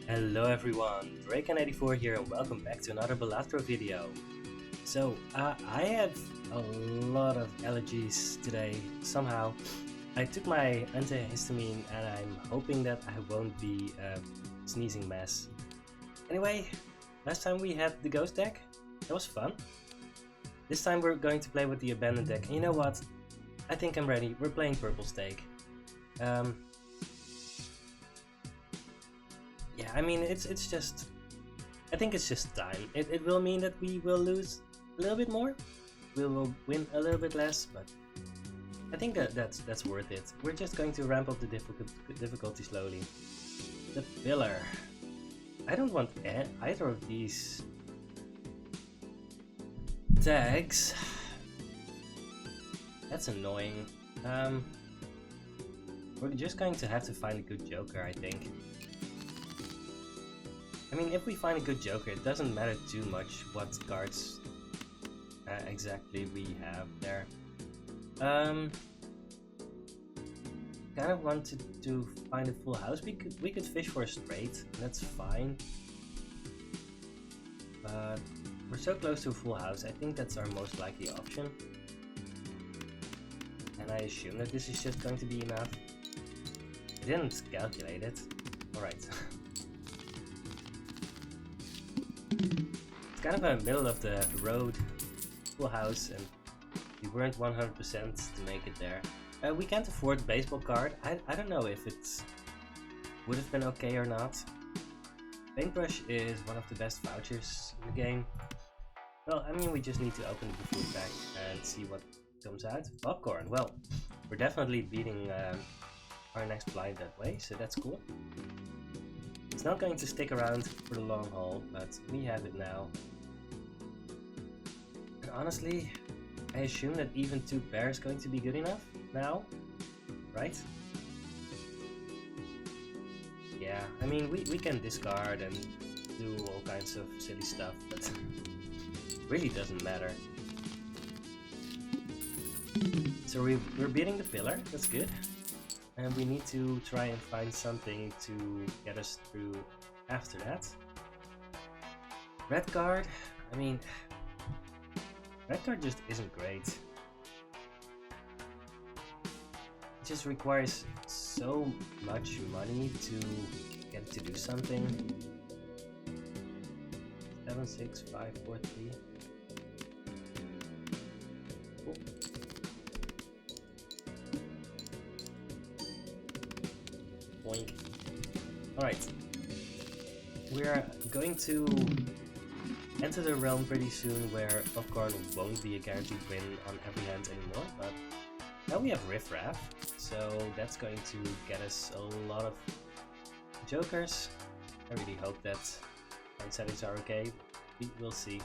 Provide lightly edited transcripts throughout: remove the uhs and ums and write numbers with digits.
Hello everyone, Draken84 here and welcome back to another Balatro video. So, I have a lot of allergies today, somehow. I took my antihistamine and I'm hoping that I won't be a sneezing mess. Anyway, last time we had the ghost deck, that was fun. This time we're going to play with the abandoned deck, and you know what? I think I'm ready, we're playing purple stake. Yeah, I mean, it's just... I think it's just time. It will mean that we will lose a little bit more. We will win a little bit less, but I think that's worth it. We're just going to ramp up the difficulty slowly. The pillar. I don't want either of these tags. That's annoying. We're just going to have to find a good joker, I think. I mean, if we find a good joker, it doesn't matter too much what cards exactly we have there. Kind of wanted to find a full house. We could fish for a straight, that's fine. But we're so close to a full house, I think that's our most likely option. And I assume that this is just going to be enough. I didn't calculate it. Alright. It's kind of a middle of the road full house and we weren't 100% to make it there. We can't afford the baseball card. I don't know if it would have been okay or not. Paintbrush is one of the best vouchers in the game. Well, I mean, we just need to open the food pack and see what comes out. Popcorn. Well, we're definitely beating our next blind that way, so that's cool. It's not going to stick around for the long haul, but we have it now. And honestly, I assume that even 2 pair is going to be good enough now, right? Yeah, I mean, we can discard and do all kinds of silly stuff, but it really doesn't matter. So we're beating the pillar, that's good. And we need to try and find something to get us through after that. Red card, I mean, red card just isn't great. It just requires so much money to get to do something. 7, 6, 5, 4, 3. Cool. Boink. Alright. We're going to enter the realm pretty soon where popcorn won't be a guaranteed win on every hand anymore, but now we have Riff Raff, so that's going to get us a lot of jokers. I really hope that our settings are okay. We'll see.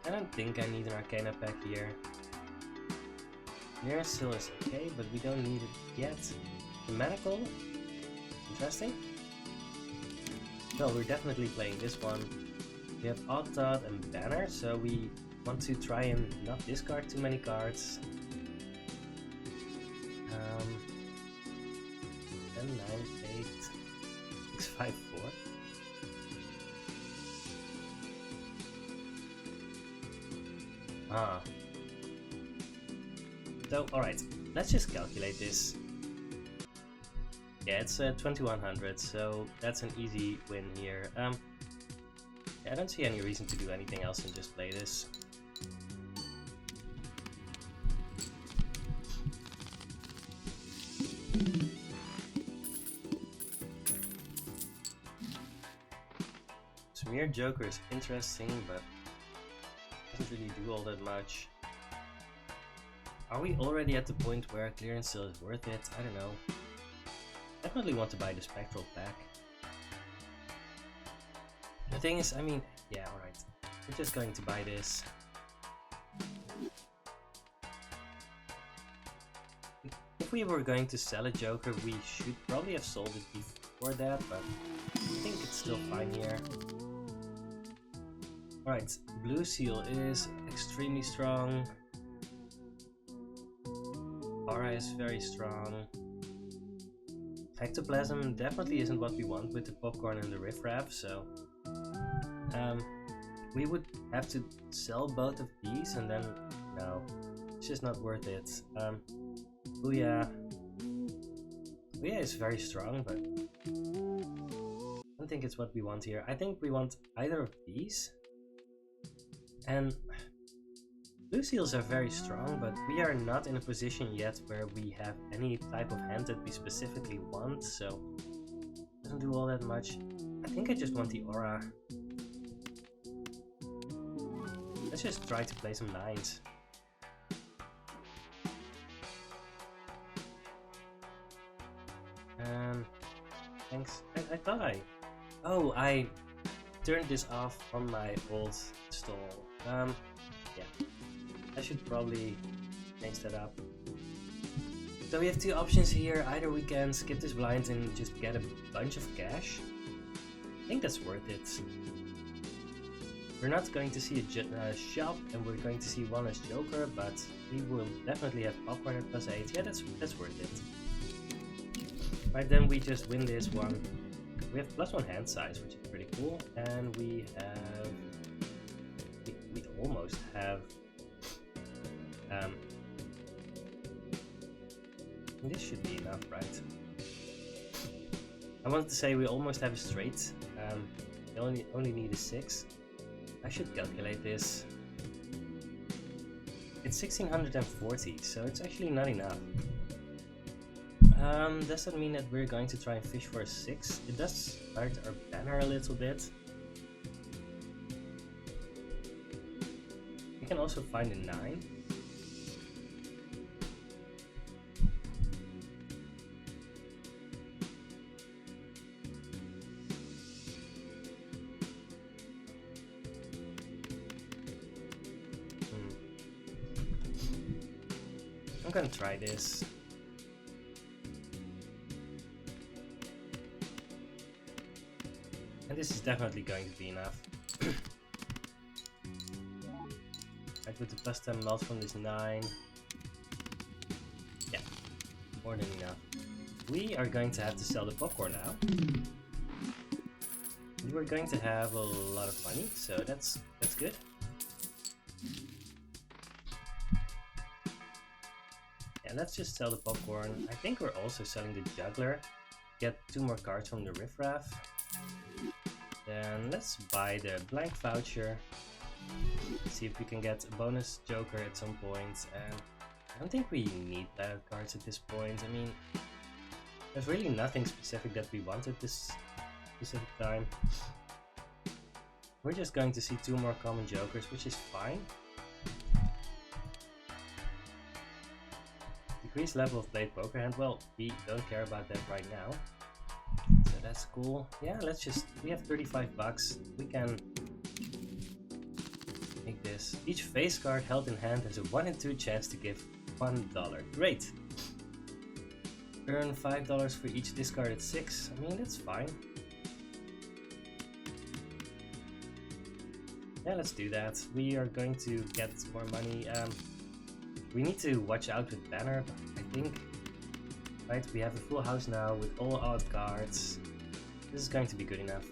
I don't think I need an Arcana pack here. Mirror Seal is okay, but we don't need it yet. The Manacle? Interesting. Well, we're definitely playing this one. We have Odd Thought and Banner, so we want to try and not discard too many cards. 10, 9, 8, 6, 5, 4. Ah. So, alright, let's just calculate this. Yeah, it's 2100, so that's an easy win here. Yeah, I don't see any reason to do anything else than just play this. Smear Joker is interesting, but doesn't really do all that much. Are we already at the point where clearance sale is worth it? I don't know. Definitely want to buy the Spectral pack. The thing is, I mean, yeah, alright. We're just going to buy this. If we were going to sell a Joker, we should probably have sold it before that, but I think it's still fine here. Alright, Blue Seal is extremely strong. Aura is very strong. ectoplasm definitely isn't what we want with the popcorn and the riffraff, so we would have to sell both of these, and then no, it's just not worth it. Booyah is very strong, but I don't think it's what we want here. I think we want either of these, and blue seals are very strong, but we are not in a position yet where we have any type of hand that we specifically want, so it doesn't do all that much. I think I just want the aura. Let's just try to play some 9s. Thanks. I thought I turned this off on my old stall. Yeah. I should probably change that up. So we have two options here. Either we can skip this blind and just get a bunch of cash. I think that's worth it. We're not going to see a shop, and we're going to see one less joker, but we will definitely have popcorn at +8. Yeah, that's worth it. Right, then we just win this one. We have +1 hand size, which is pretty cool, and we have... We almost have... this should be enough, right? I wanted to say we almost have a straight. We only need a 6. I should calculate this. It's 1640, so it's actually not enough. Does that mean that we're going to try and fish for a 6? It does hurt our banner a little bit. We can also find a 9. I'm gonna try this. And this is definitely going to be enough. Right, with the +10 melt from this 9. Yeah, more than enough. We are going to have to sell the popcorn now. We're going to have a lot of money, so that's good. Yeah, let's just sell the popcorn. I think we're also selling the juggler. Get 2 more cards from the riffraff. Then let's buy the blank voucher. See if we can get a bonus joker at some point. And I don't think we need bad cards at this point. I mean, there's really nothing specific that we want at this specific time. We're just going to see 2 more common jokers, which is fine. Decreased level of played poker hand. Well, we don't care about that right now. So that's cool. Yeah, let's just... We have 35 bucks. We can make this. Each face card held in hand has a 1 in 2 chance to give $1. Great! Earn $5 for each discarded 6. I mean, that's fine. Yeah, let's do that. We are going to get more money. We need to watch out with banner, but I think... Right, we have a full house now with all odd cards. This is going to be good enough.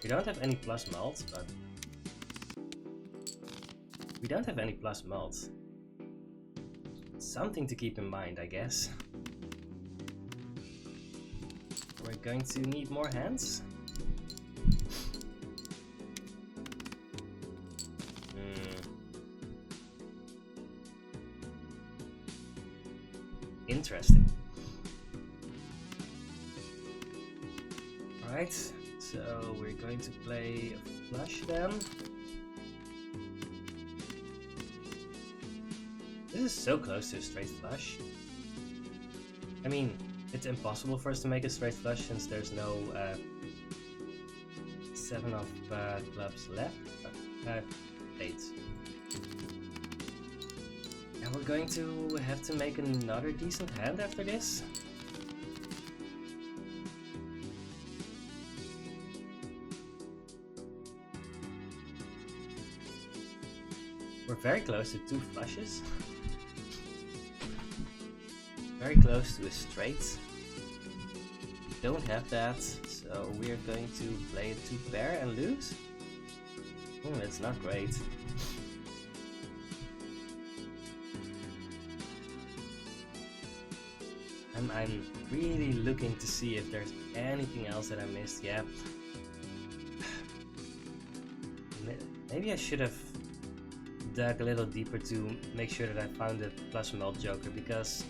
We don't have any plus mults, but... We don't have any plus mults. Something to keep in mind, I guess. We're going to need more hands. Interesting. Alright, so we're going to play a flush then. This is so close to a straight flush. I mean, it's impossible for us to make a straight flush since there's no 7 of clubs left. 8. And we're going to have to make another decent hand after this. We're very close to 2 flushes. very close to a straight. We don't have that, so we're going to play a 2 pair and lose. That's not great. I'm really looking to see if there's anything else that I missed. Yeah. Maybe I should have dug a little deeper to make sure that I found the plus melt joker, because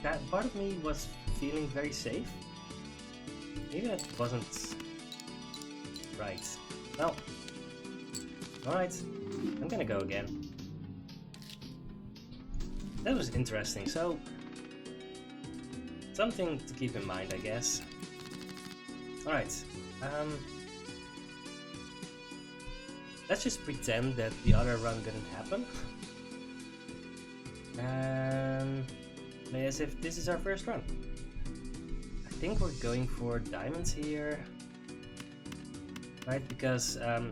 that part of me was feeling very safe. Maybe that wasn't right. Well, alright, I'm gonna go again. That was interesting, so something to keep in mind, I guess. Alright, let's just pretend that the other run didn't happen. And play as if this is our first run. I think we're going for diamonds here. Right, because a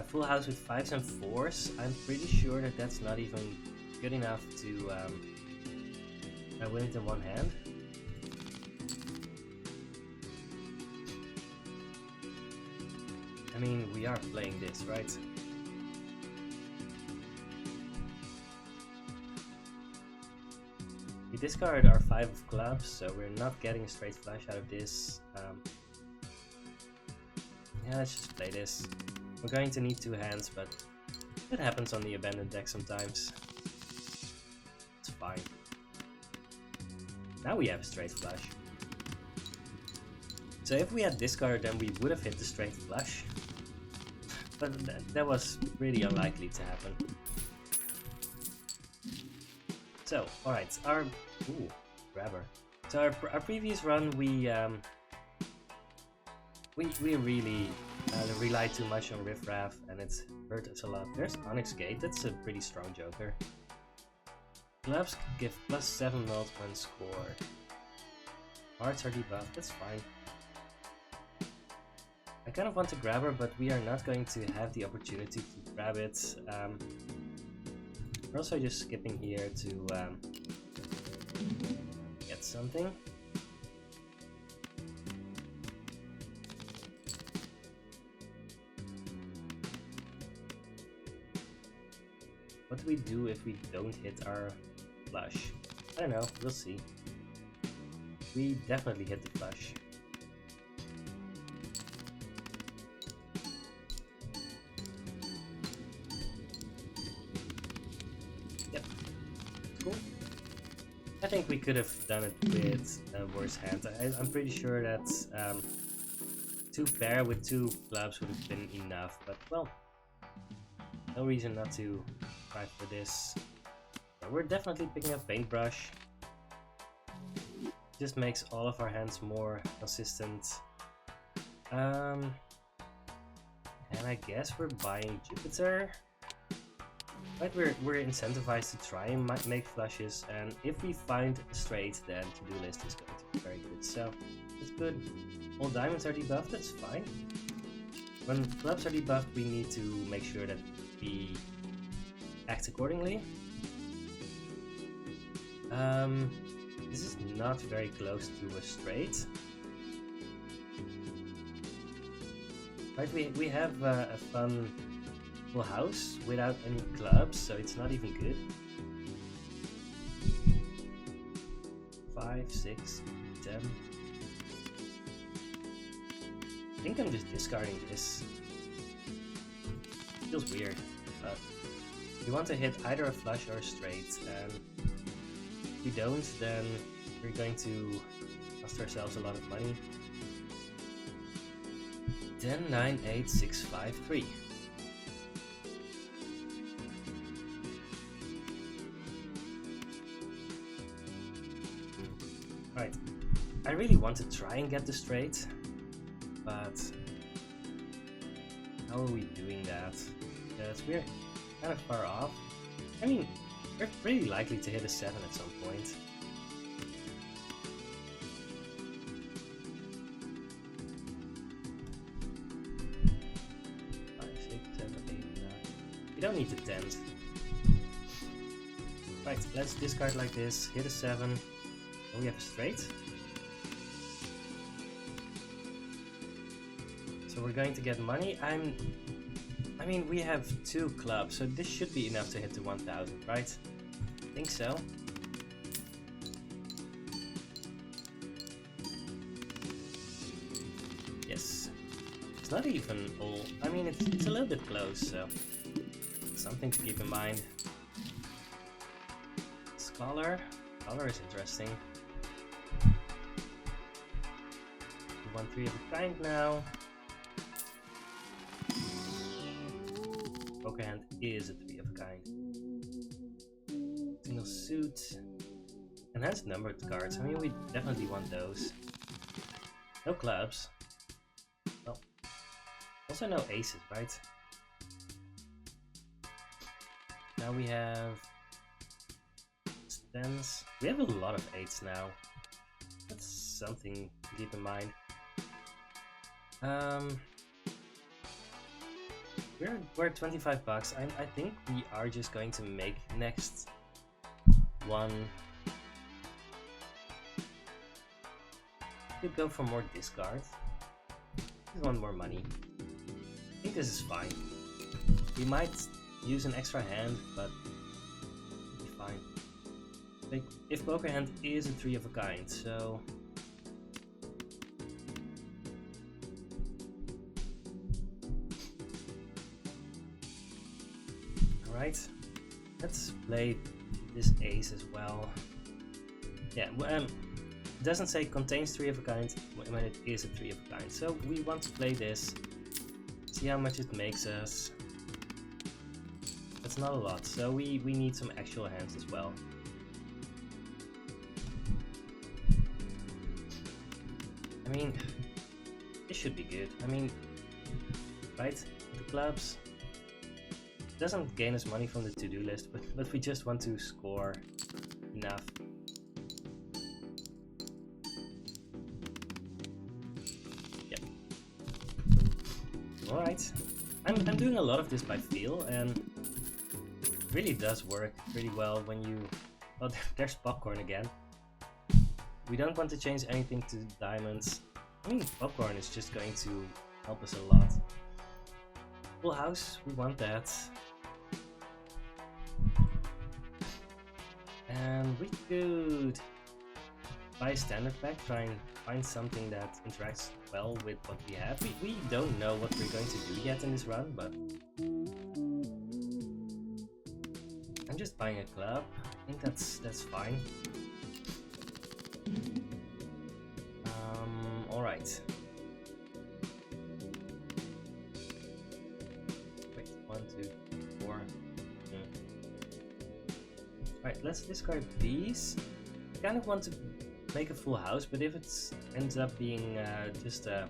full house with 5s and 4s, I'm pretty sure that that's not even good enough to win it in one hand. I mean, we are playing this, right? We discard our 5 of clubs, so we're not getting a straight flush out of this. Yeah, let's just play this. We're going to need 2 hands, but that happens on the abandoned deck sometimes. It's fine. Now we have a straight flush. So if we had discarded, then we would have hit the straight flush. But that was really unlikely to happen. So, alright, our... Ooh, grabber. So our previous run, we really relied too much on Riffraff, and it's hurt us a lot. There's Onyx Gate, that's a pretty strong joker. Clubs give +7 melt when scored. Hearts are debuffed, that's fine. I kind of want to grab her, but we are not going to have the opportunity to grab it. We're also just skipping here to get something. What do we do if we don't hit our flush? I don't know, we'll see. We definitely hit the flush. Yep, cool. I think we could have done it with a worse hand. I'm pretty sure that 2 pair with 2 clubs would have been enough, but well, no reason not to try for this. We're definitely picking up Paintbrush. Just makes all of our hands more consistent. And I guess we're buying Jupiter. Right, we're incentivized to try and make flushes, and if we find a straight, then to-do list is going to be very good. So it's good. All diamonds are debuffed, that's fine. When clubs are debuffed, we need to make sure that we act accordingly. This is not very close to a straight. Right, we have a fun full house without any clubs, so it's not even good. 5, 6, 10. I think I'm just discarding this. Feels weird, but we want to hit either a flush or a straight, and if we don't, then we're going to cost ourselves a lot of money. 10, 9, 8, 6, 5, 3. Right, I really want to try and get the straight, but how are we doing that? Because we're kind of far off. I mean, we're pretty likely to hit a 7 at some point. 5, 6, 7, 8, 9. We don't need the 10s. Right, Right, let's discard like this, hit a 7, and we have a straight. So we're going to get money. I mean, we have 2 clubs, so this should be enough to hit the 1000, right? I think so. Yes. It's not even all... I mean, it's a little bit close, so... something to keep in mind. Scholar. Scholar is interesting. We want 3 of a kind now. Poker hand is a 3 of a kind. Single suit. Enhanced numbered cards. I mean, we definitely want those. No clubs. Well, also no aces, right? Now we have tens. We have a lot of 8s now. That's something to keep in mind. We're at 25 bucks. I think we are just going to make next one. Could go for more discard. We want more money. I think this is fine. We might use an extra hand, but it'll be fine. Like, if poker hand is a 3 of a kind, so alright, let's play this ace as well. Yeah, it doesn't say contains 3 of a kind when it is a 3 of a kind, so we want to play this, see how much it makes us. That's not a lot, so we need some actual hands as well. I mean, this should be good. I mean, right? The clubs doesn't gain us money from the to-do list, but we just want to score enough. Yep. Alright. I'm doing a lot of this by feel, and it really does work pretty well when you... Oh, there's popcorn again. We don't want to change anything to diamonds. I mean, popcorn is just going to help us a lot. Full house, we want that. And we could buy a standard pack, try and find something that interacts well with what we have. We don't know what we're going to do yet in this run, but I'm just buying a club. I think that's fine. Alright. Wait, 1, 2, 4. Alright, let's discard these. I kind of want to make a full house, but if it ends up being just a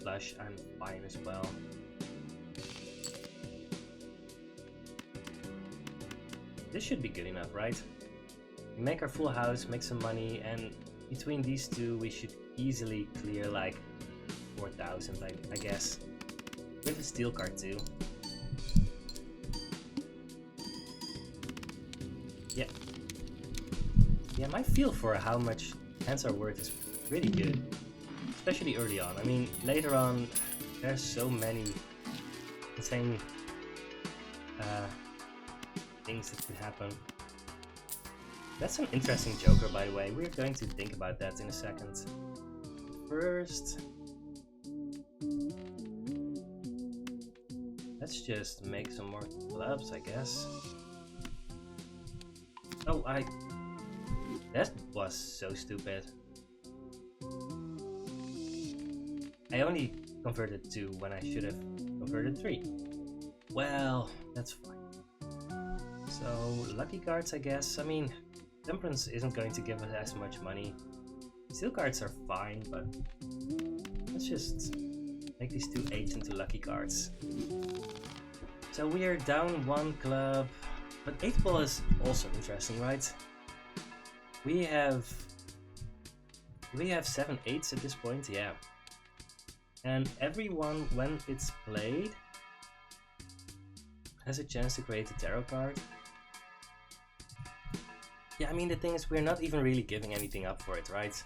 flush, I'm fine as well. This should be good enough, right? We make our full house, make some money, and between these two we should easily clear like 4,000, I guess. With a steel card too. Yeah. Yeah, my feel for how much hands are worth is pretty good. Especially early on. I mean, later on, there's so many insane things that could happen. That's an interesting joker, by the way. We're going to think about that in a second. First, let's just make some more clubs, I guess. Oh, that was so stupid. I only converted 2 when I should have converted 3. Well, that's fine. So, lucky cards, I guess. I mean, Temperance isn't going to give us as much money. Steel cards are fine, but let's just make these 2 8s into lucky cards. So we are down 1 club, but 8 ball is also interesting, right? We have 7 8s at this point, yeah. And everyone, when it's played, has a chance to create a tarot card. Yeah, I mean, the thing is, we're not even really giving anything up for it, right?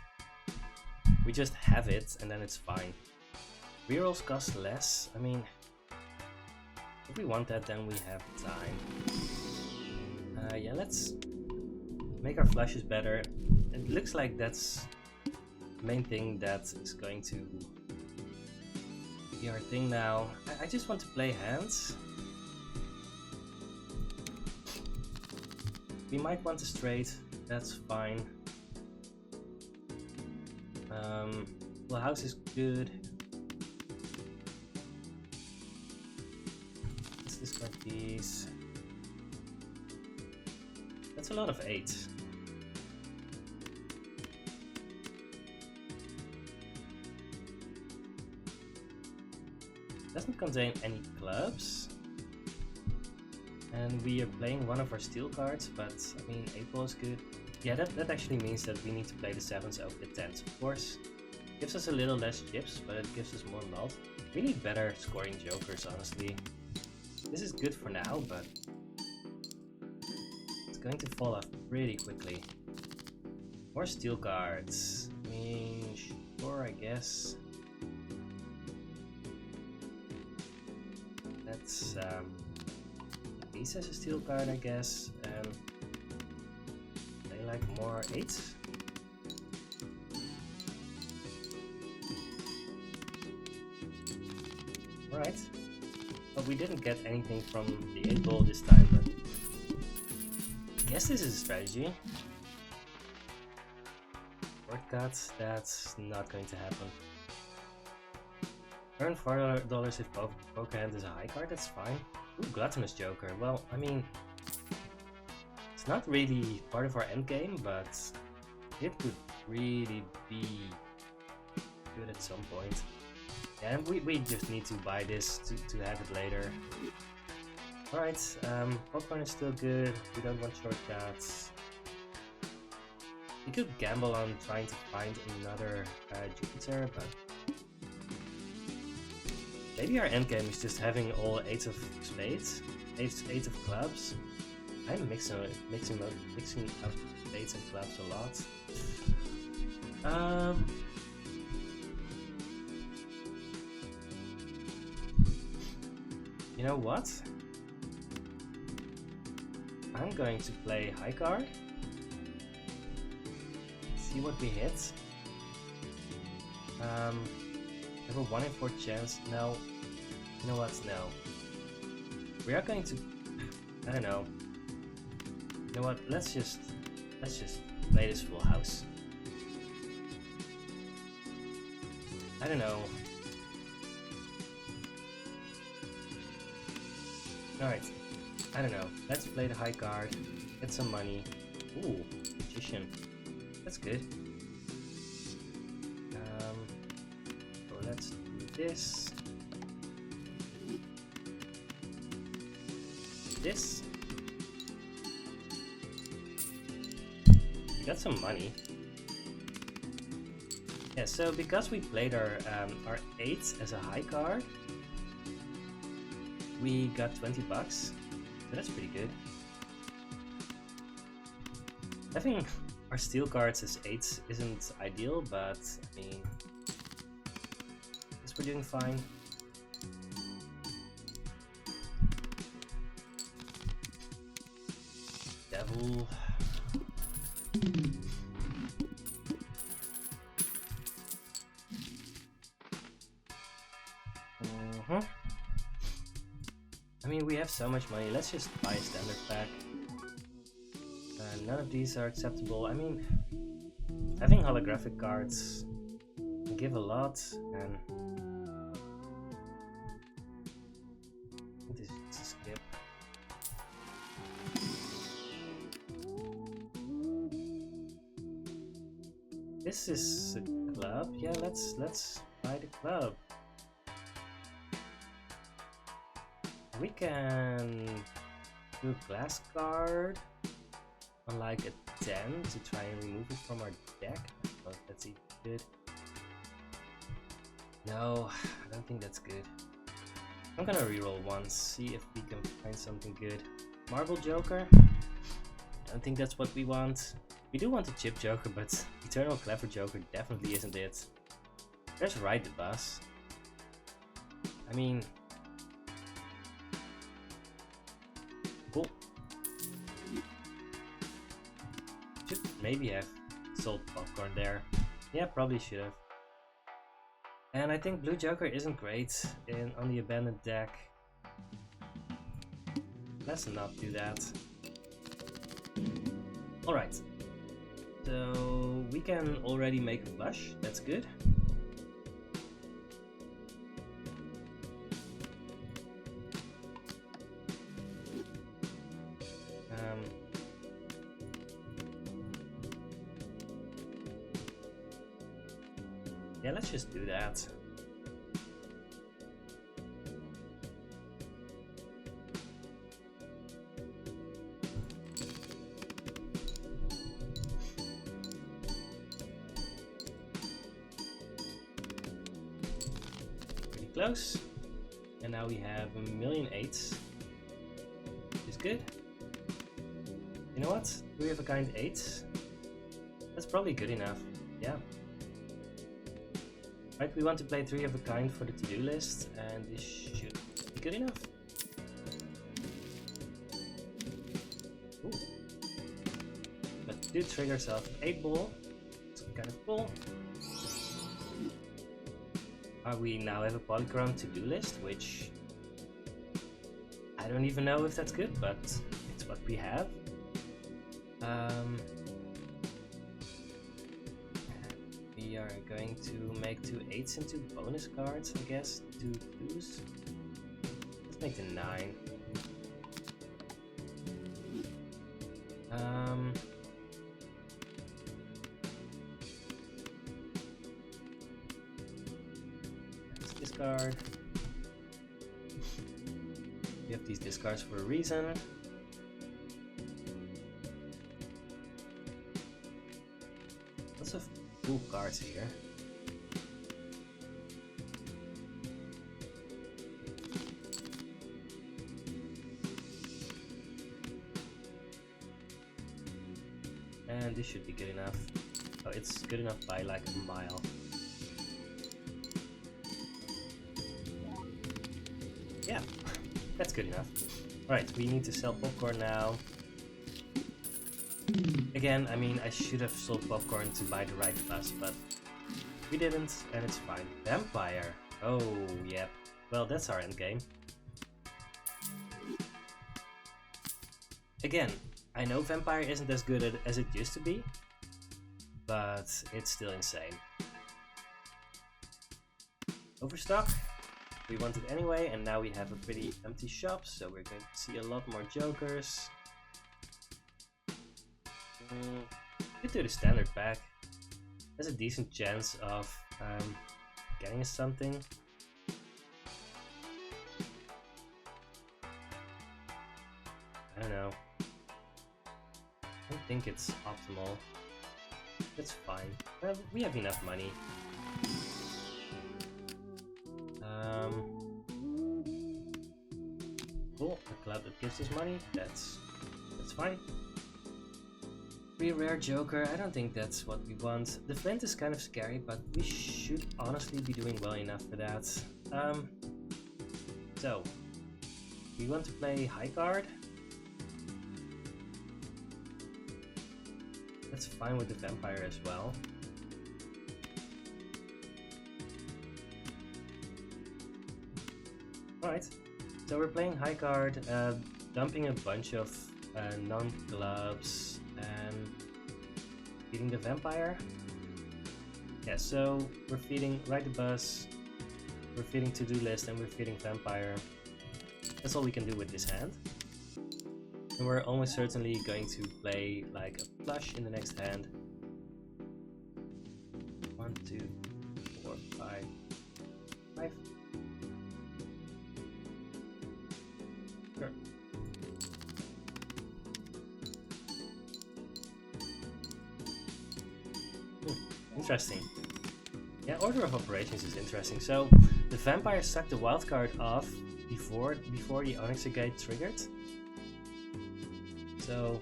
We just have it, and then it's fine. Rerolls cost less. I mean, if we want that, then we have time. Yeah, let's make our flushes better. It looks like that's the main thing that is going to be our thing now. I just want to play hands. We might want a straight, that's fine. Full house is good. Let's discard these. That's a lot of 8. Doesn't contain any clubs. And we are playing one of our steel cards, but I mean, 8 is good. Yeah, that actually means that we need to play the 7s over the 10s, of course. Gives us a little less chips, but it gives us more malt. We need better scoring jokers, honestly. This is good for now, but it's going to fall off pretty quickly. More steel cards. I mean, sure, I guess. That's Ace as a steel card, I guess, and they like more 8s. Right, but we didn't get anything from the 8 ball this time, but I guess this is a strategy. Shortcuts, that's not going to happen. Earn $4 if poker hand is a high card, that's fine. Ooh, Gluttonous Joker. Well, I mean, it's not really part of our endgame, but it could really be good at some point. Yeah, and we just need to buy this to have it later. Alright, popcorn is still good. We don't want shortcuts. We could gamble on trying to find another Jupiter, but maybe our endgame is just having all 8 of spades, 8 of clubs. I'm mixing up spades and clubs a lot. You know what? I'm going to play high card. See what we hit. Have a 1 in 4 chance. No. You know what? No. We are going to. I don't know. You know what? Let's just play this full house. I don't know. Alright. I don't know. Let's play the high card. Get some money. Ooh, Magician. That's good. So let's do this. This. We got some money. Yeah, so because we played our 8s as a high card, we got 20 bucks. So that's pretty good. Having our steel cards as 8s isn't ideal, but I mean, I guess we're doing fine. Devil. I mean, we have so much money. Let's just buy a standard pack. None of these are acceptable. I mean, having holographic cards can give a lot, and this is a skip. This is a club. Yeah, let's buy the club. We can do a glass card on like a 10 to try and remove it from our deck. But that's even good. No, I don't think that's good. I'm gonna reroll once, see if we can find something good. Marble Joker. I don't think that's what we want. We do want a chip joker, but Eternal Clever Joker definitely isn't it. There's Ride the Bus. I mean... Cool. Should maybe have sold popcorn there. Yeah, probably should have. And I think Blue Joker isn't great on the abandoned deck. Let's not do that. Alright. So we can already make a flush. That's good. Yeah, let's just do that. Pretty close. And now we have 1,000,008. Which is good. You know what? 3 of a kind 8s. That's probably good enough. Yeah. Right, we want to play 3 of a kind for the to-do list, and this should be good enough. Ooh. But do trigger ourselves an 8 ball. It's kind of cool. We now have a polychrome to-do list, which I don't even know if that's good, but it's what we have. We are going to make 2 8s into bonus cards, I guess. 2 2s. Let's make the 9. Let's discard. We have these discards for a reason. Lots of cool cards here. And this should be good enough. Oh, it's good enough by like a mile. Yeah, that's good enough. Alright, we need to sell popcorn now. Again, I mean, I should have sold popcorn to buy the right bus, but we didn't, and it's fine. Vampire! Oh, yeah. Well, that's our endgame. Again, I know Vampire isn't as good as it used to be, but it's still insane. Overstock? We want it anyway, and now we have a pretty empty shop, so we're going to see a lot more jokers. Could do the standard pack. There's a decent chance of getting us something. I don't know. I don't think it's optimal. That's fine. We have enough money. Cool. A club that gives us money. That's fine. 3 rare joker. I don't think that's what we want. The flint is kind of scary, but we should honestly be doing well enough for that. So we want to play high card. That's fine with the vampire as well. Alright, so we're playing high card, dumping a bunch of non-clubs and feeding the vampire. Yeah, so we're feeding Ride the Bus, we're feeding to-do list, and we're feeding vampire. That's all we can do with this hand. And we're almost certainly going to play like a flush in the next hand. 1, 2, 4, 5, 5. Sure. Interesting. Yeah, order of operations is interesting. So the vampire sucked the wild card off before the Onyx Gate triggered. So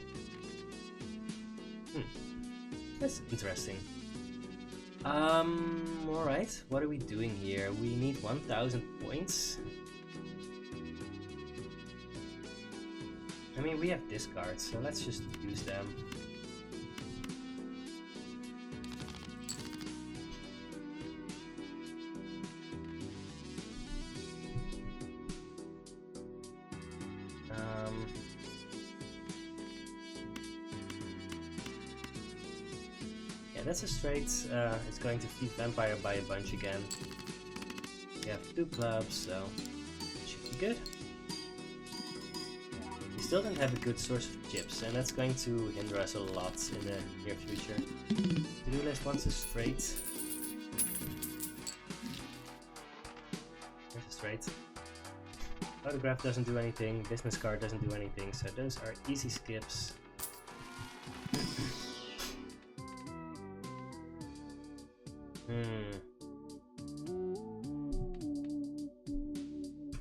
That's interesting. Alright, what are we doing here? We need 1000 points. I mean, we have discards, so let's just use them. Yeah, that's a straight. It's going to feed Vampire by a bunch again. We have 2 clubs, so it should be good. We still don't have a good source of chips, and that's going to hinder us a lot in the near future. To-do list wants a straight. There's a straight. Photograph doesn't do anything, business card doesn't do anything, so those are easy skips.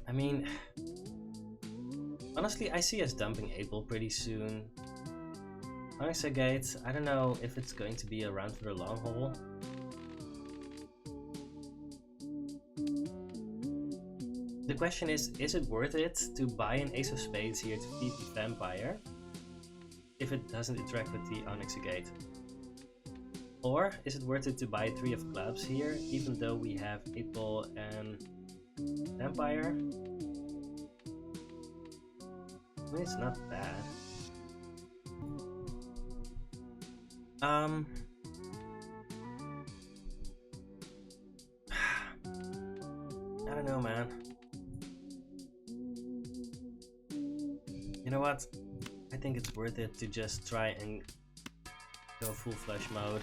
I mean, honestly, I see us dumping 8-ball pretty soon. Onyxa Gate, I don't know if it's going to be around for the long haul. The question is it worth it to buy an Ace of Spades here to feed the Vampire if it doesn't interact with the Onyxa Gate? Or is it worth it to buy 3 of Clubs here, even though we have 8-ball and Vampire? I mean, it's not bad. I don't know, man. You know what? I think it's worth it to just try and go full flush mode.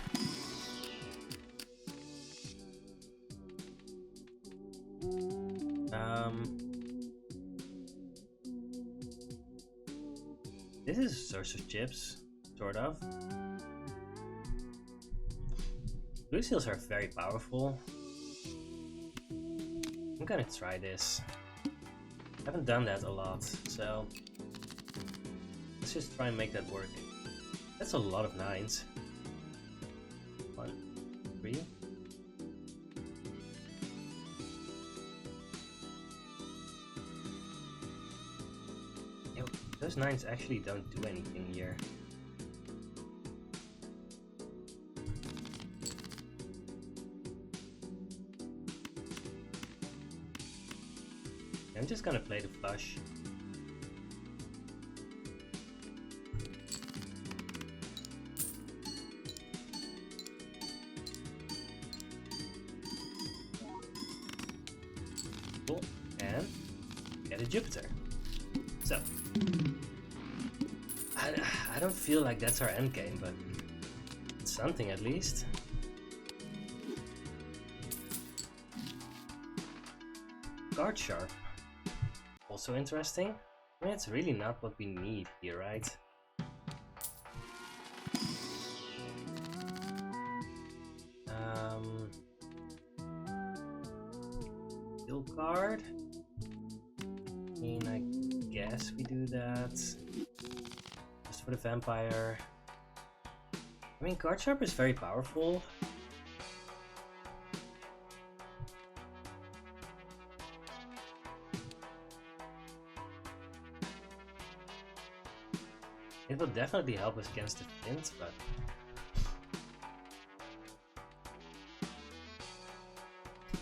This is a source of chips, sort of. Blue seals are very powerful. I'm gonna try this. I haven't done that a lot, so let's just try and make that work. That's a lot of 9s. 1, 3. Yo, those 9s actually don't do anything here. I'm just gonna play the flush. Cool. And get a Jupiter. So I don't feel like that's our endgame, but it's something at least. Guard Sharp. Also interesting. I mean, it's really not what we need here, right? Kill card. I mean, I guess we do that just for the Vampire. I mean, Guard Sharp is very powerful. It will definitely help us against the Flint, but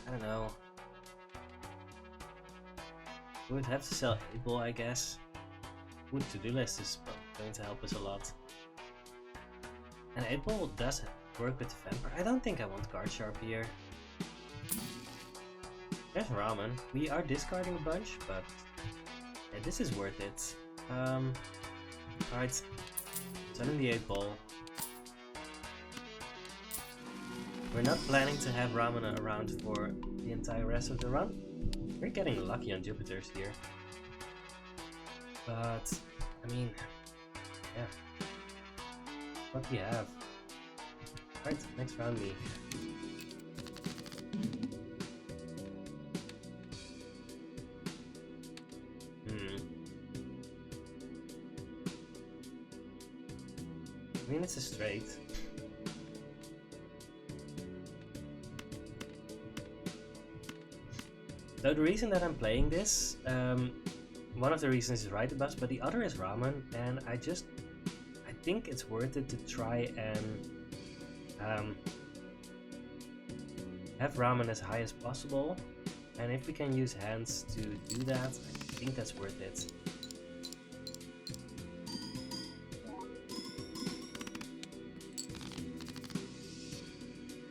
I don't know. We would have to sell 8-ball, I guess. Wood to-do list is going to help us a lot. And 8-ball does work with the Vampire. I don't think I want Guard Sharp here. There's Ramen. We are discarding a bunch, but yeah, this is worth it. Alright, send in the 8-ball. We're not planning to have Ramana around for the entire rest of the run. We're getting lucky on Jupiters here. But, I mean, yeah. What we have. Alright, next round me. I mean, it's a straight. So the reason that I'm playing this, one of the reasons is Ride the Bus, but the other is ramen, and I think it's worth it to try and have ramen as high as possible, and if we can use hands to do that, I think that's worth it.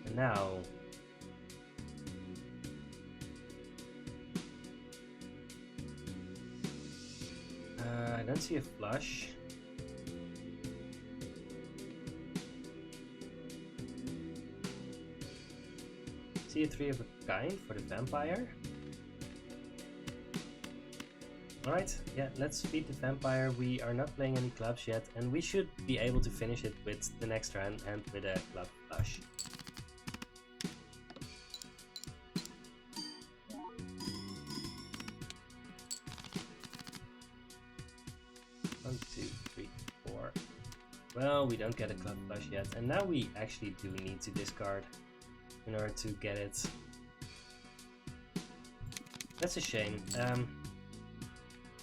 And now I don't see a flush. See a 3 of a kind for the vampire. Alright, yeah, let's feed the vampire. We are not playing any clubs yet, and we should be able to finish it with the next round and with a club flush. One, two, three, four. Well, we don't get a club flush yet, and now we actually do need to discard in order to get it. That's a shame.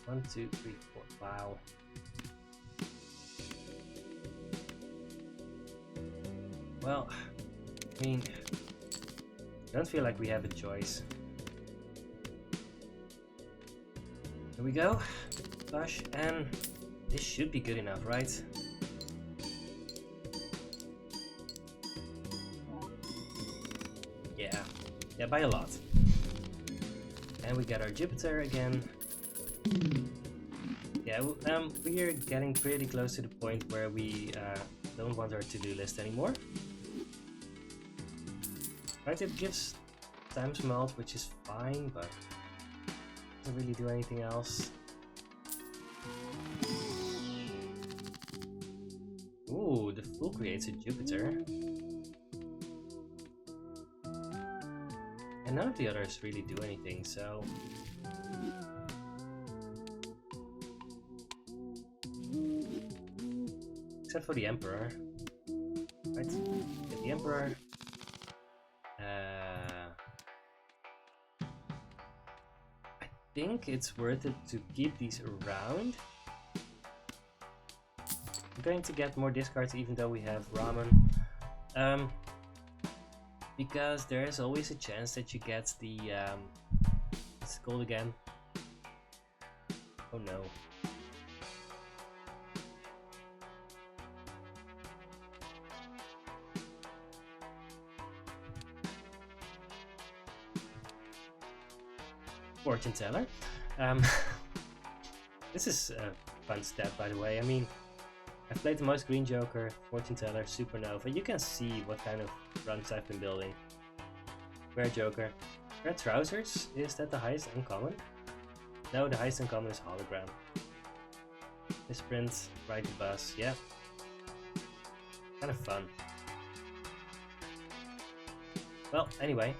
1, 2, 3, 4. Wow. Well, I mean, I don't feel like we have a choice. Here we go. Flush, and this should be good enough, right? Yeah, by a lot. And we get our Jupiter again. Yeah, we're getting pretty close to the point where we don't want our to-do list anymore. Right, it gives time smelt, which is fine, but doesn't really do anything else. Ooh, the Fool creates a Jupiter. And none of the others really do anything, so... Except for the Emperor. Right, get the Emperor. I think it's worth it to keep these around. I'm going to get more discards even though we have ramen. Because there is always a chance that you get the what's it called again? Oh no. Fortune teller. This is a fun stat, by the way. I mean, I've played the most green Joker, Fortune Teller, Supernova. You can see what kind of runs I've been building. Rare Joker. Red Trousers, is that the highest uncommon? No, the highest uncommon is Hologram. Misprint, Ride the Bus, yeah. Kind of fun. Well, anyway.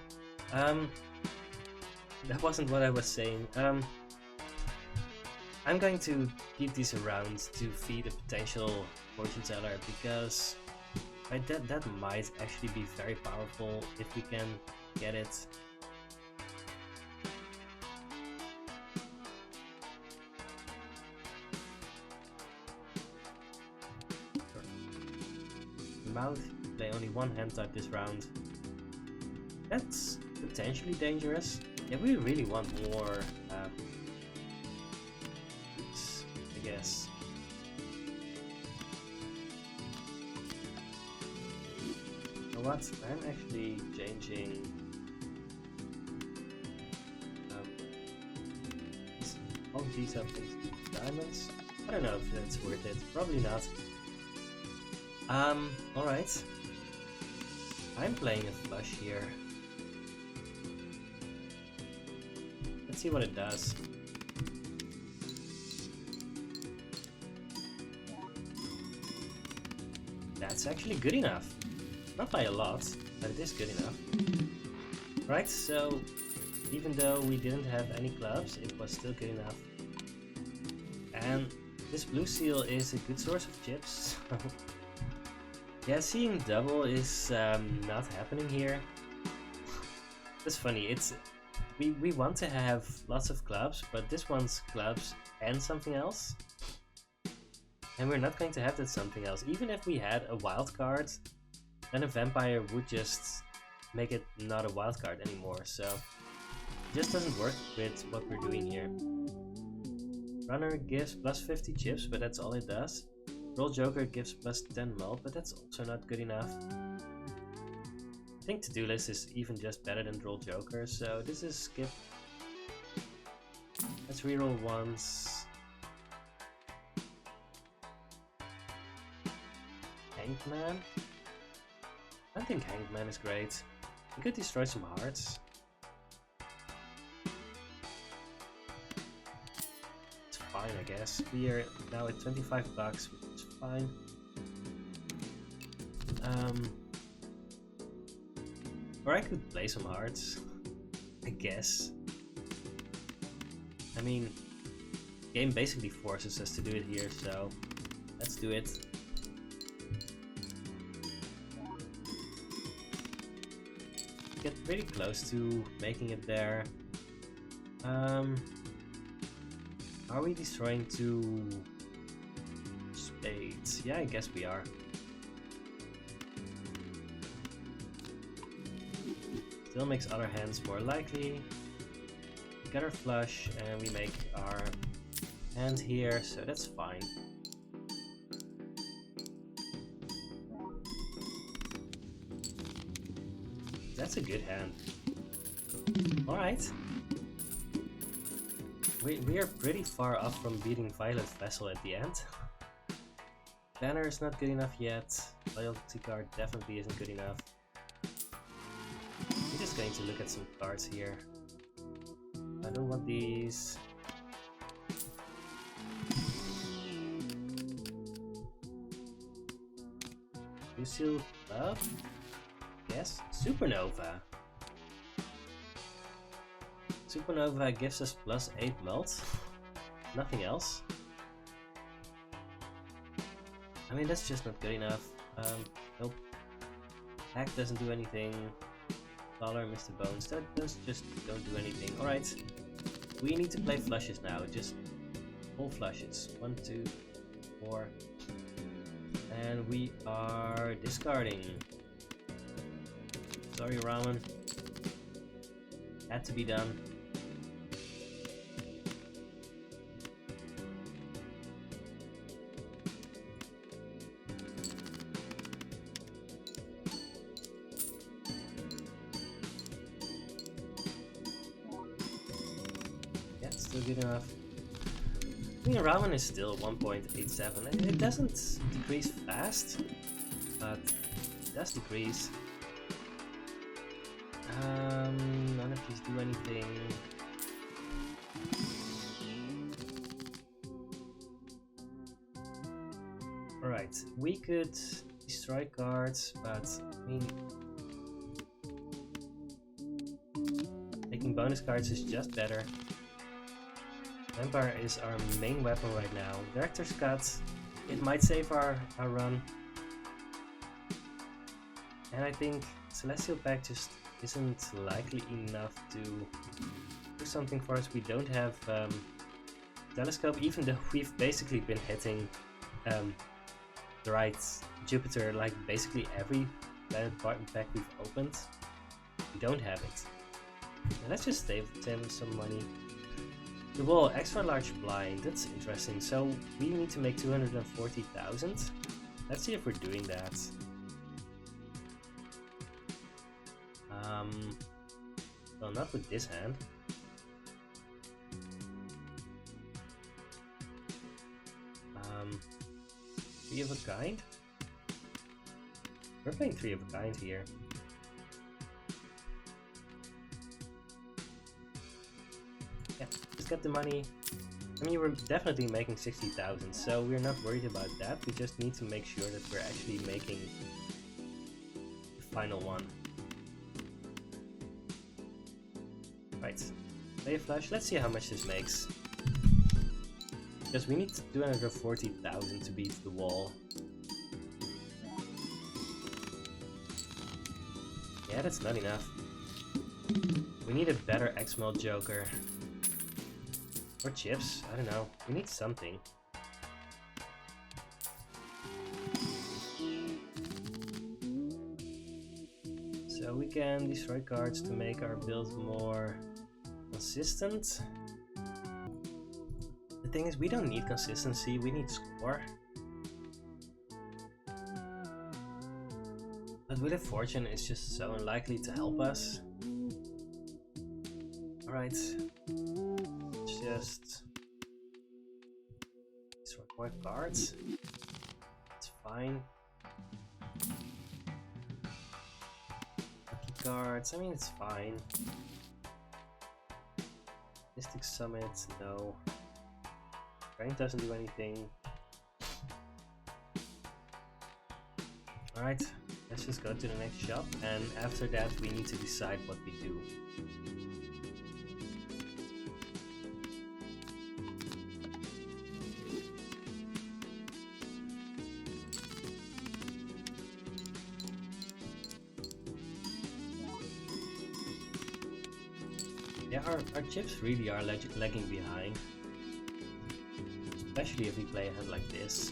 That wasn't what I was saying. I'm going to keep these around to feed a potential fortune teller because that might actually be very powerful if we can get it. Mouth, play only one hand type this round. That's potentially dangerous. Yeah, we really want more. I guess. You know what? I'm actually changing. All these up into diamonds. I don't know if that's worth it. Probably not. Alright. I'm playing a flush here. Let's see what it does. That's actually good enough. Not by a lot, but it is good enough. Right, so even though we didn't have any clubs, it was still good enough. And this blue seal is a good source of chips. Yeah, seeing double is not happening here. That's funny. we want to have lots of clubs, but this one's clubs and something else. And we're not going to have that something else. Even if we had a wild card, then a vampire would just make it not a wild card anymore. So it just doesn't work with what we're doing here. Runner gives plus 50 chips, but that's all it does. Roll Joker gives plus 10 mult, but that's also not good enough. I think to-do list is even just better than Roll Joker, so this is skip. Let's reroll once. Hangman? I think Hangman is great. We could destroy some hearts. It's fine, I guess. We are now at 25 bucks, which is fine. Or I could play some hearts, I guess. I mean, the game basically forces us to do it here, so let's do it. Get pretty close to making it there. Are we destroying two spades? Yeah, I guess we are. Still makes other hands more likely. We get our flush and we make our hand here, so that's fine. That's a good hand. Alright. We are pretty far off from beating Violet Vessel at the end. Banner is not good enough yet. Loyalty card definitely isn't good enough. I'm just going to look at some cards here. I don't want these. Lucille Love? Yes. Supernova. Supernova gives us plus 8 melt. Nothing else. I mean, that's just not good enough. Nope. Hack doesn't do anything. Dollar, Mr. Bones, those just don't do anything. Alright. We need to play flushes now. Just full flushes. 1, 2, 4. And we are discarding. Sorry, Ramen. Had to be done. Yeah, still good enough. I mean, Ramen is still 1.87. It doesn't decrease fast, but it does decrease. None of these do anything. Alright, we could destroy cards, but I mean, taking bonus cards is just better. Vampire is our main weapon right now. Director's Cut, it might save our run. And I think Celestial Pact just isn't likely enough to do something for us. We don't have Telescope, even though we've basically been hitting the right Jupiter like basically every planet pack we've opened. We don't have it. And let's just save some money. The wall, extra large blind, that's interesting. So we need to make 240,000. Let's see if we're doing that. Well, not with this hand. Three of a kind? We're playing three of a kind here. Yeah, just get the money. I mean, we're definitely making 60,000, so we're not worried about that. We just need to make sure that we're actually making the final one. Right, play a flash. Let's see how much this makes. Because we need 240,000 to beat the wall. Yeah, that's not enough. We need a better XML Joker. Or chips, I don't know. We need something. So we can destroy cards to make our build more consistent. The thing is, we don't need consistency, we need score. But with a fortune, it's just so unlikely to help us. Alright. Just destroy more cards. It's fine. Lucky cards, I mean, it's fine. Mystic Summit, no. Rank doesn't do anything. Alright, let's just go to the next shop, and after that we need to decide what we do. Yeah, our chips really are lagging behind. Especially if we play a hand like this.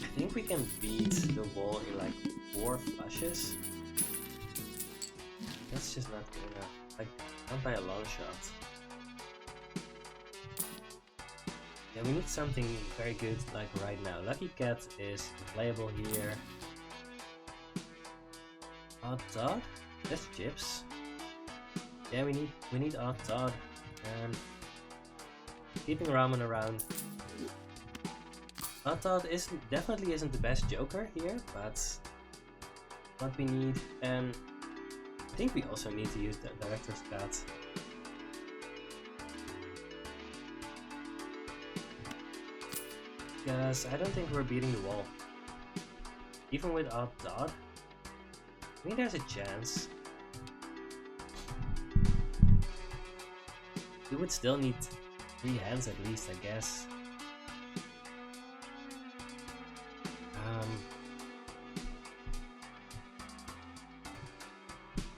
I think we can beat the wall in like 4 flushes. That's just not good enough. Like, not by a long shot. Yeah, we need something very good like right now. Lucky Cat is playable here. Odd Todd? That's chips. Yeah, we need Odd Todd. And keeping Ramen around. Odd Todd definitely isn't the best Joker here, but what we need. And I think we also need to use the Director's Cut. Because I don't think we're beating the wall. Even with Odd Todd. I think there's a chance. We would still need 3 hands at least, I guess.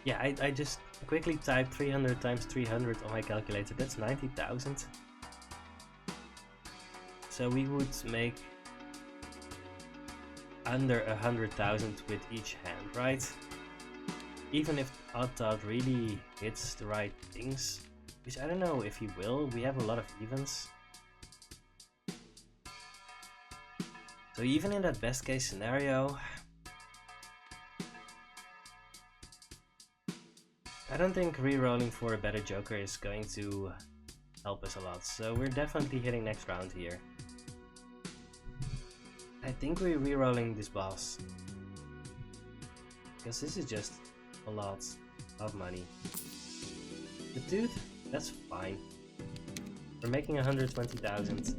Yeah, I just quickly typed 300 times 300 on my calculator. That's 90,000. So we would make under 100,000 with each hand, right? Even if Odd Todd really hits the right things, which I don't know if he will. We have a lot of evens. So even in that best case scenario, I don't think re-rolling for a better Joker is going to help us a lot. So we're definitely hitting next round here. I think we're re-rolling this boss. Because this is just a lot of money. The tooth? That's fine. We're making 120,000.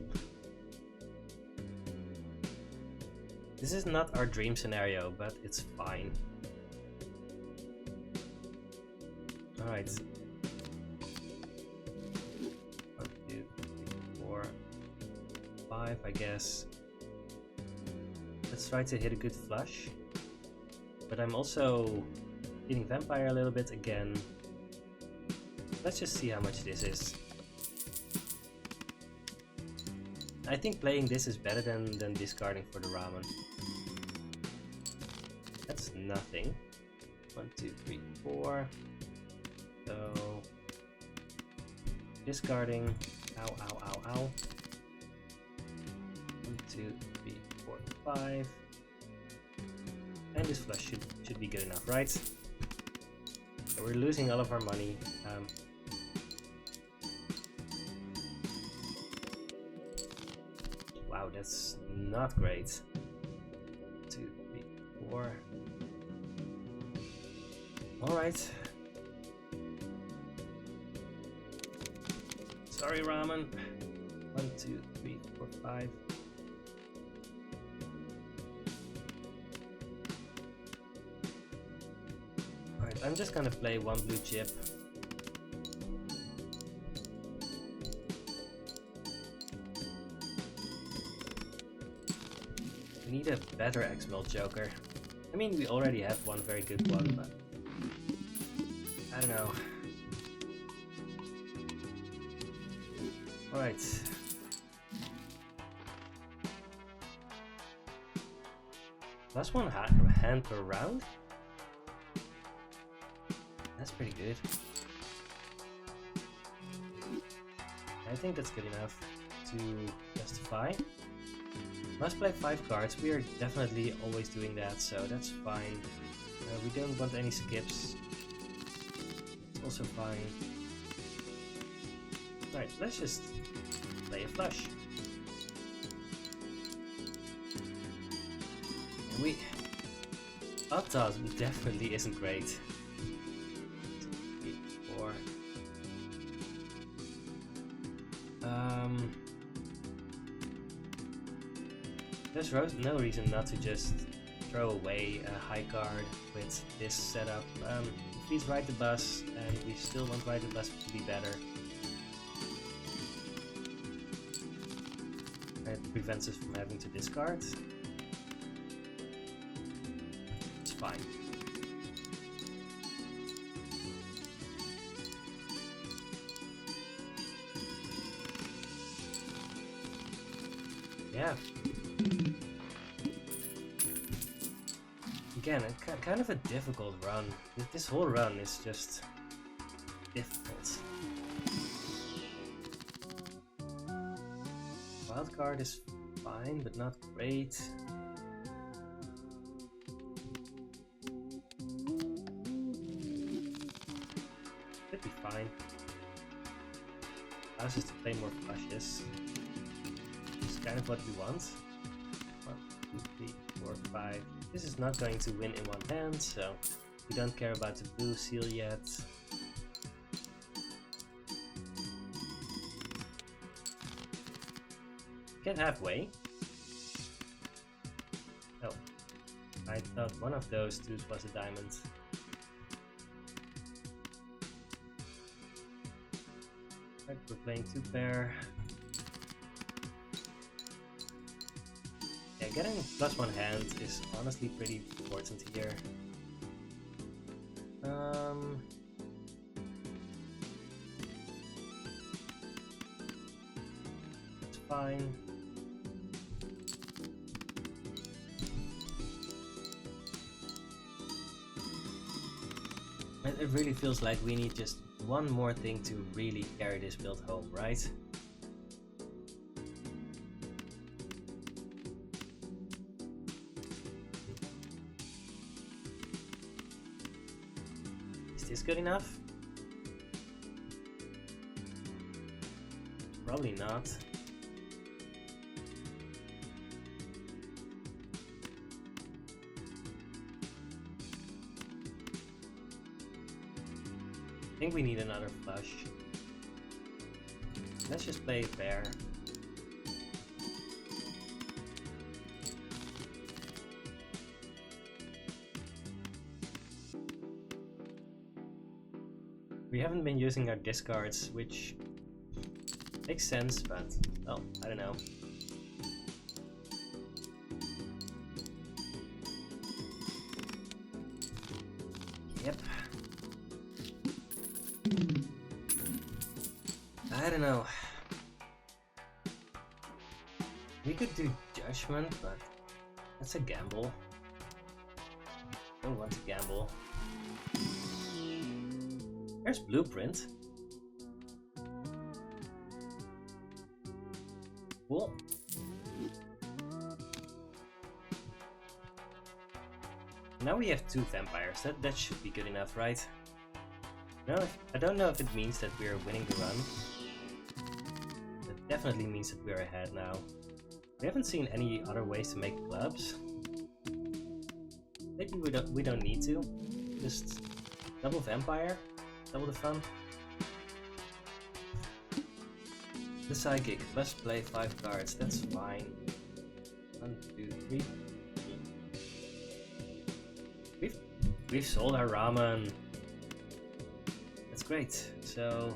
This is not our dream scenario, but it's fine. Alright. 1, 2, 3, 4, 5, I guess. Let's try to hit a good flush. But I'm also hitting Vampire a little bit again. Let's just see how much this is. I think playing this is better than discarding for the Ramen. That's nothing. 1, 2, 3, 4. So discarding. Ow, ow, ow, ow. 1, 2, 3, 4, 5. And this flush should be good enough, right? So we're losing all of our money. Wow, that's not great. 2, 3, 4. Alright. Sorry, Ramen. 1, 2, 3, 4, 5. Alright, I'm just gonna play 1 blue chip. We need a better X-Mel Joker. I mean, we already have one very good one, but I don't know. Alright. Plus one hand per round? That's pretty good. I think that's good enough to justify. Must play 5 cards. We are definitely always doing that, so that's fine. We don't want any skips. It's also fine. Alright, let's just play a flush. And we... Uptoss definitely isn't great. 3, 4. There's no reason not to just throw away a high card with this setup. If he's Ride the Bus, and we still want Ride the Bus to be better. It prevents us from having to discard. It's fine. Yeah. Again, kind of a difficult run. This whole run is just difficult. Wildcard is fine, but not great. Could be fine. Allows us to play more flushes. It's kind of what we want. 1, 2, 3, 4, 5. This is not going to win in one hand, so we don't care about the blue seal yet. Get halfway. Oh, I thought one of those twos was a diamond. Right, we're playing 2 pair. Yeah, getting +1 hand is honestly pretty important here. It's fine. It really feels like we need just one more thing to really carry this build home, right? Is this good enough? Probably not. I think we need another flush. Let's just play it fair. We haven't been using our discards, which makes sense, but well, I don't know. Yep. I don't know. We could do Judgment, but that's a gamble. Don't want to gamble. There's Blueprint. Cool. Now we have 2 vampires. That should be good enough, right? No, I don't know if it means that we're winning the run. That definitely means that we're ahead now. We haven't seen any other ways to make clubs. Maybe we don't need to. Just double vampire, double the fun. The Psychic, must play 5 cards, that's fine. 1, 2, 3. We've sold our ramen. That's great. So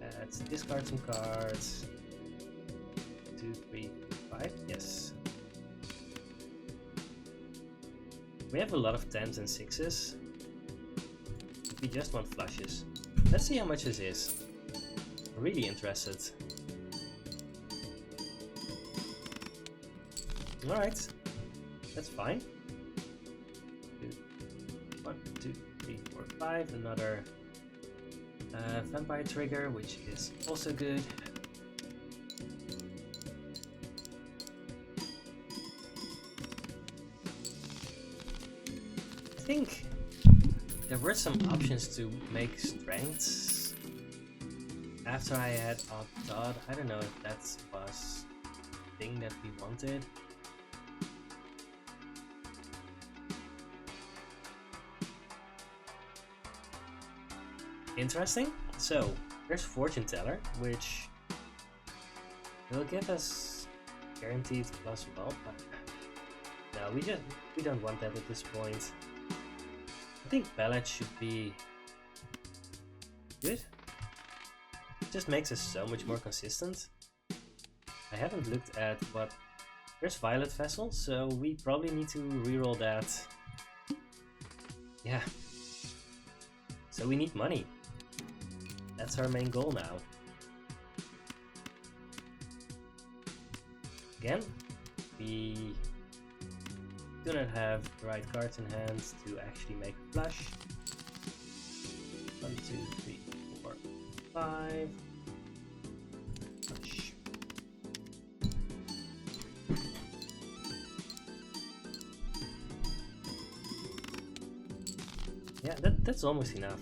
let's discard some cards to 2, 3, 5. Yes. We have a lot of 10s and 6s. We just want flushes. Let's see how much this is. I'm really interested. Alright. That's fine. 1, 2, 3, 4, 5. Another vampire trigger, which is also good. I think there were some options to make strengths after I had Odd Dot. I don't know if that was the thing that we wanted. Interesting. So there's Fortune Teller, which will give us guaranteed plus wealth. No, we don't want that at this point. I think Balatro should be good. It just makes us so much more consistent. I haven't looked at what... There's Violet Vessel, so we probably need to reroll that. Yeah. So we need money. That's our main goal now. Again, we do not have the right cards in hand to actually make a flush. 1, 2, 3, 4, 5. Flush. Yeah, that's almost enough.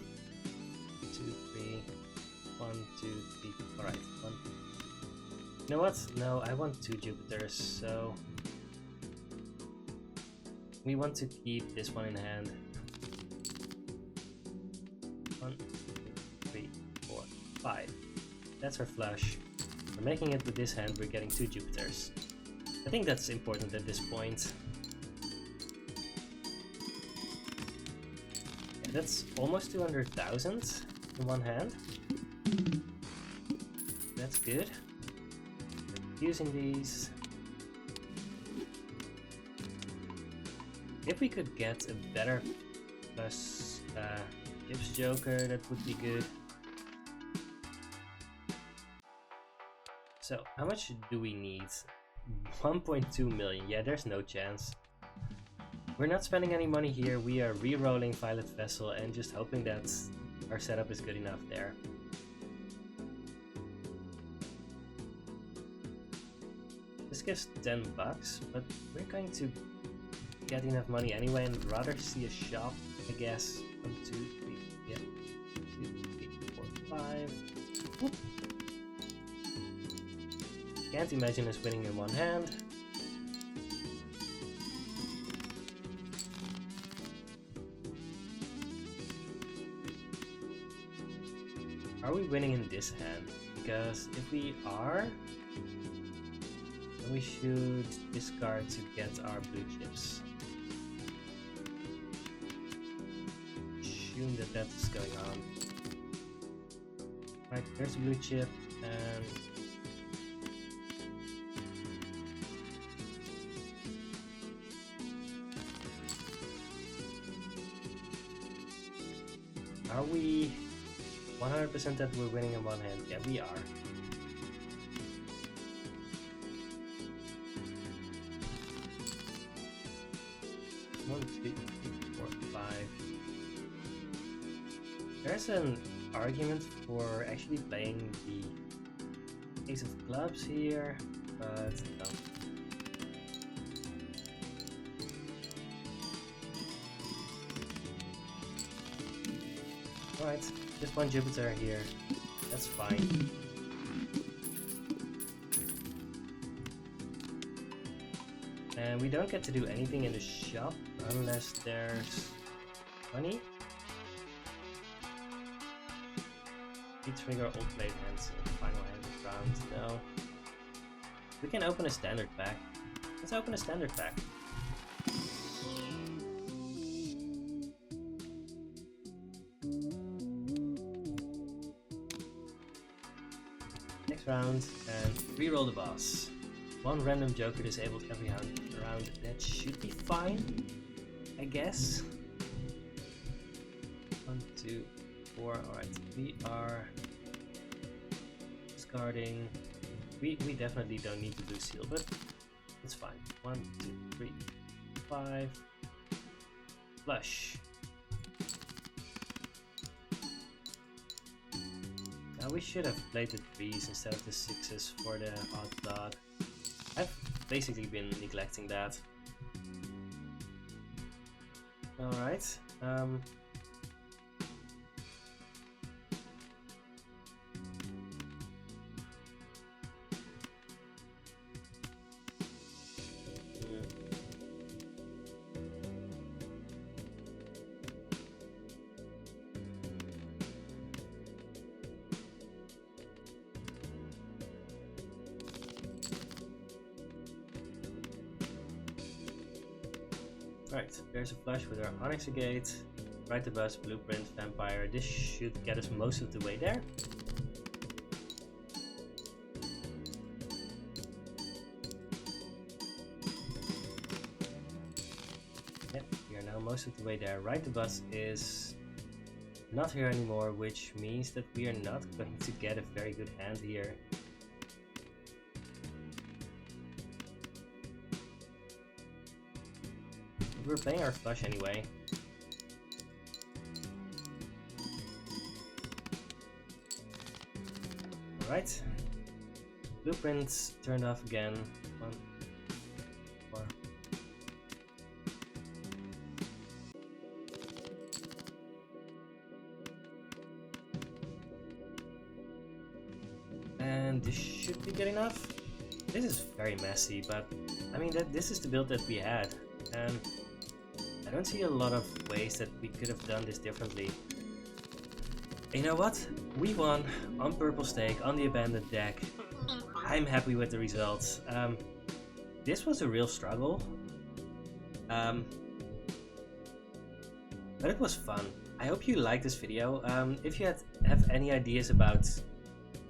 2, 3, 1, 2, 3. Alright, 1. You know what? No, I want 2 Jupiters, so we want to keep this one in hand. 1, 2, 3, 4, 5. That's our flush. We're making it with this hand, we're getting 2 Jupiters. I think that's important at this point. Yeah, that's almost 200,000 in one hand. That's good. Using these. If we could get a better plus Gyps Joker, that would be good. So, how much do we need? 1.2 million. Yeah, there's no chance. We're not spending any money here. We are re-rolling Violet Vessel and just hoping that our setup is good enough there. This gives 10 bucks, but we're going to get enough money anyway and rather see a shop, I guess. 1, 2, 3, yeah. 2, 3, 4, 5. Whoop. Can't imagine us winning in one hand. Are we winning in this hand? Because if we are, then we should discard to get our blue chips. Assume that that is going on. Right, there's a blue chip and are we 100% that we're winning in one hand? Yeah, we are. One, two, three, 4, 5. There's an argument for actually playing the Ace of Clubs here, but no. Alright, just one Jupiter here. That's fine. And we don't get to do anything in the shop unless there's money. We trigger all played hands in the final hand of round. No. We can open a standard pack. Let's open a standard pack. Next round and reroll the boss. one random joker disabled every round. That should be fine, I guess. 1, 2, 4. Alright, we are discarding. We definitely don't need to do seal, but it's fine. 1, 2, 3, 5. Flush. Now we should have played the 3s instead of the 6s for the odd dog. I've basically been neglecting that. Alright. Right, there's a flush with our Onyx Agate, Ride the Bus, Blueprint, Vampire. This should get us most of the way there. Yep, we are now most of the way there. Ride the Bus is not here anymore, which means that we are not going to get a very good hand here. We're playing our flush anyway. Alright. Blueprints turned off again. 1, 4. And this should be good enough. This is very messy, but I mean this is the build that we had. And I don't see a lot of ways that we could have done this differently. You know what? We won on purple stake on the abandoned deck. I'm happy with the results. This was a real struggle. But it was fun. I hope you liked this video. If you have any ideas about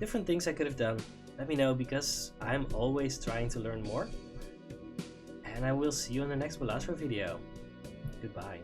different things I could have done, let me know, because I'm always trying to learn more. And I will see you in the next Balatro video. Goodbye.